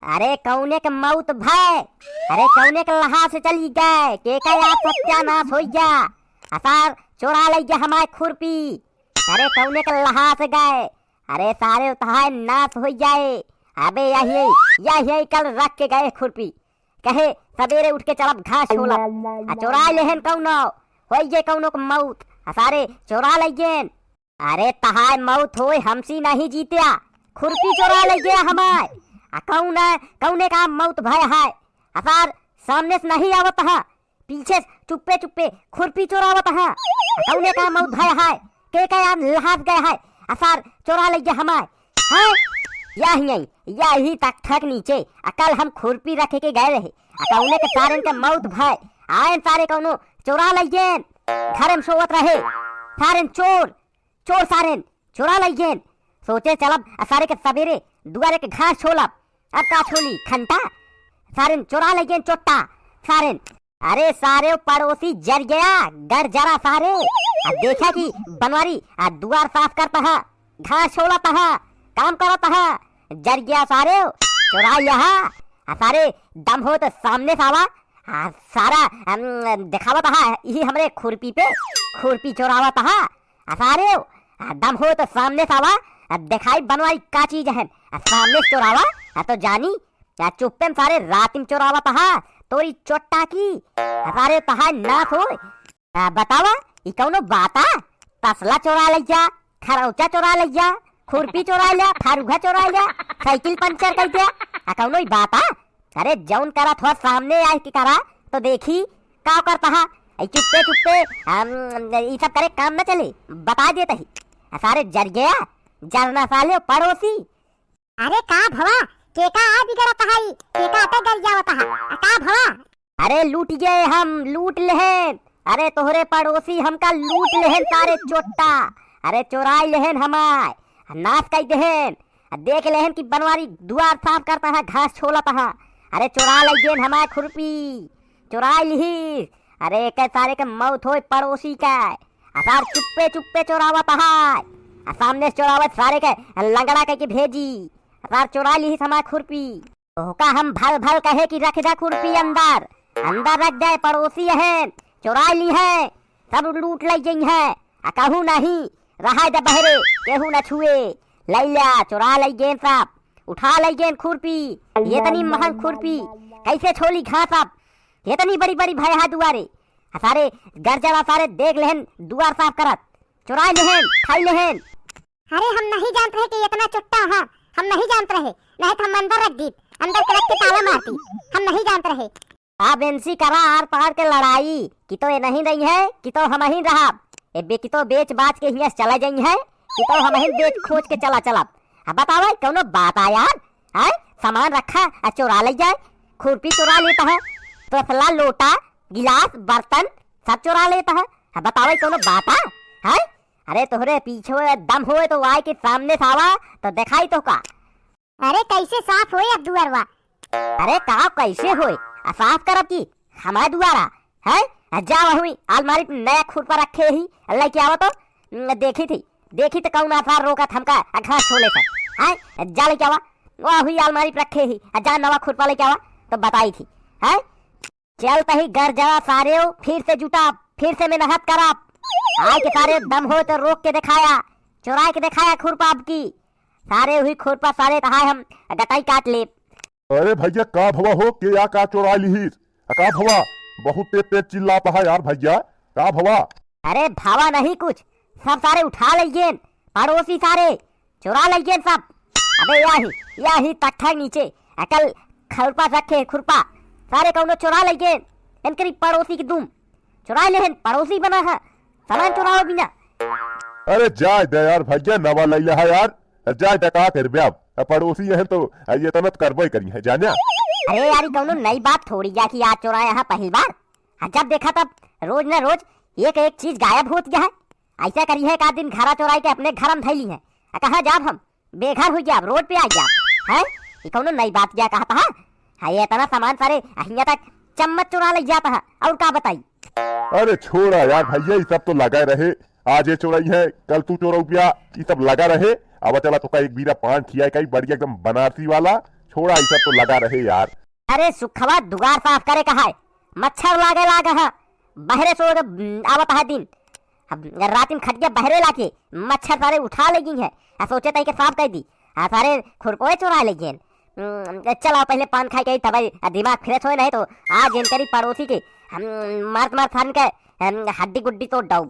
अरे कौने के मौत भय, अरे कौने के लहा से चली गए के यार सत्यानाश हो गया। असार चोरा ले गया हमारे खुरपी। अरे कौने के लहा से गए, अरे सारे उतार नाश हो जाए। अबे यही कल रख के गए खुरपी, कहे सवेरे उठ के चलब घास छोला। चोरा लेहन कौनो हो गए कौनो के मौत, सारे चोरा ले गए। अरे तहार मौत होए हमसी नहीं जीतिया, खुरपी चोरा ले गया हमारे। कौने का मौत भय है, असार सामने से नहीं आवत है, पीछे चुप्पे चुप्पे खुरपी चोरावत है। कौने का मौत भय है, के यार लहास गए है, असार चोरा ले गया हमारे। हाँ यही तक ठक नीचे अकल हम खुरपी रखे के गए रहे। कौने के सारे के मौत भय आयन सारे कौनो चोरा ले गए। घर में सोवत रहे सारे चोर सारे चोरा ले गए। सोचे चलब सारे के सवेरे दुआरे के घास छोलब, अब का छोली खंता सारे चोरा ले गए चोट्टा सारे। अरे सारे पड़ोसी जर गया घर जरा सारे। देखा कि बनवारी दुआर साफ करता है, घास छोड़ता है, काम करता है, जर गया सारे चोरा यहाँ। सारे दम हो तो सामने सावा सारा दिखावत है, यही हमरे खुरपी पे खुरपी चोरावत है। सारे दम हो तो सामने सावा दिखाई बनवाई का चीज है, सामने से चोरावा तो जानी चुप्पे में सारे रात में चोरावत है तोरी चोट्टा की। सारे तहा नाश हो बतावा ये कौनो बाता, तसला चोरा ले जा, खरौचा चोरा ले जा, खुरपी चोरा लिया, फारूखा चोरा लिया, साइकिल पंचर कर दिया, कौनो ही बाता। अरे जौन करा थोड़ा सामने आए कि करा तो देखी का करता है। चुप्पे चुप्पे ये सब करे काम न चले, बता देता ही। सारे जर गया जरना साले पड़ोसी। अरे का भवा के का आ बिगड़ता है, के का अटक गल जावता है का भवा। अरे लूट गए हम, लूट लेहन। अरे तोहरे पड़ोसी हमका लूट लेहन सारे चोट्टा। अरे चोराई लेहन हमार, नाश कर देहन। देख लेहन कि बनवारी दुआर साफ करता है, घास छोलता है। अरे चोरा ले गेन हमारे खुरपी, चोराई ली। अरे के सारे के मौत हो पड़ोसी का, असार चुप्पे चुप्पे चोरावत है। सामने से चोरावत सारे के लंगड़ा के भेजी, असार चोरा ली हमारे खुरपी। ओका हम भल भल कहे कि रख जा खुरपी अंदर, अंदर रख जाए पड़ोसी है, चोरा ली है, सब लूट ले गई है। कहू नहीं रहा जब बहरे केहू न छुए, लैला चोरा ले गेन सब, उठा ले गेन खुरपी। ये तनी महंग खुरपी कैसे छोली घास अब, ये तनी बड़ी बड़ी भय है दुआरे। सारे गर्जरा सारे देख लेहन दुआर साफ करत, चोरा लेहन खाई लेहन। अरे हम नहीं जानते रहे कि इतना चुट्टा है, हम नहीं जानते रहे, नहीं तो हम अंदर रख दी, अंदर के रख के ताला मारती, हम नहीं जानते रहे। आप एनसी करा आर पार के लड़ाई कि तो ये नहीं रही है कि तो हम ही रहा, कि तो बेच बाच के हियाँ चला जाई है कि तो हम ही बेच खोज के चला। अब बतावा कौनो बात आ यार, है सामान रखा चोरा ले जाए, खुरपी चोरा लेता है, तसला लोटा गिलास बर्तन सब चोरा लेता है। बतावा कौनो बात है। अरे तोहरे पीछे दम हुए तो आए के सामने सावा तो दिखाई तो का। अरे कैसे साफ होए अब दुआरवा। अरे का कैसे होए साफ करब की हमारे दुआरा है। जा हुई अलमारी पे नया खुरपा रखे ही अल्लाह की आवत तो देखी तो कौन आसार रोका थमका घास छोले से है। जा लेके आवा वह हुई अलमारी पे रखे ही, जा नवा खुरपा लेके आवा तो बताई थी है। चलता ही घर जरा सारे फिर से जुटा, फिर से मेहनत करा, आए के सारे दम हो तो रोक के दिखाया, चुरा के दिखाया खुरपा अब की। सारे हुई खुरपा सारे तहाय हम गटाई काट ले। अरे भैया का भवा हो के या का चोरा ली का भवा, बहुत तेज तेज चिल्लाता है यार भैया का भवा। अरे भावा नहीं कुछ, सब सारे उठा ले गेन, पड़ोसी सारे चुरा ले गेन सब। अबे यही तख्ता नीचे अकल खुरपा रखे खुरपा सारे कौनो चुरा ले गेन। इनकरी पड़ोसी की दुम चुरा लेहन, पड़ोसी बना है सामान चुराओ बिना। अरे जाए दे यार भैया नवा लैला है यार, जाए दे का कर ब्याब, पड़ोसी है तो ये तनत करबो करी है जाने। अरे यार कौनो नई बात थोड़ी जा कि आज चुराया है पहली बार, जब देखा तब रोज न रोज एक एक चीज गायब होती है। ऐसा करी है का दिन घरा चुराई के अपने घर में धैली है, कहा जाब हम बेघर हो गया रोड पे आ गया है। ये कौनो नई बात क्या कहता है, ये इतना सामान सारे अहिया तक चम्मच चुरा ले जाता है और का बताई। अरे छोड़ा यार भैया ये सब तो लगा रहे, आज ये चोराई है कल तू चोरा पिया, ये सब लगा रहे। अब चला तो का एक बीरा पान खिया कई बढ़िया एकदम बनारसी वाला छोड़ा ये सब तो लगा रहे यार। अरे सुखवा दुगार साफ करे कहा है, मच्छर लागे है, बहरे सो आवत है दिन, रात में खटिया बहरे लाके मच्छर सारे उठा लेगी है, सोचे तई के साफ कर दी, सारे खुरपोए चुरा लेगी। चलो पहले पान खाई गई तब दिमाग फ्रेश हो, नहीं तो आज इन करी पड़ोसी के मार मार थान के हड्डी गुड्डी तो डाउ।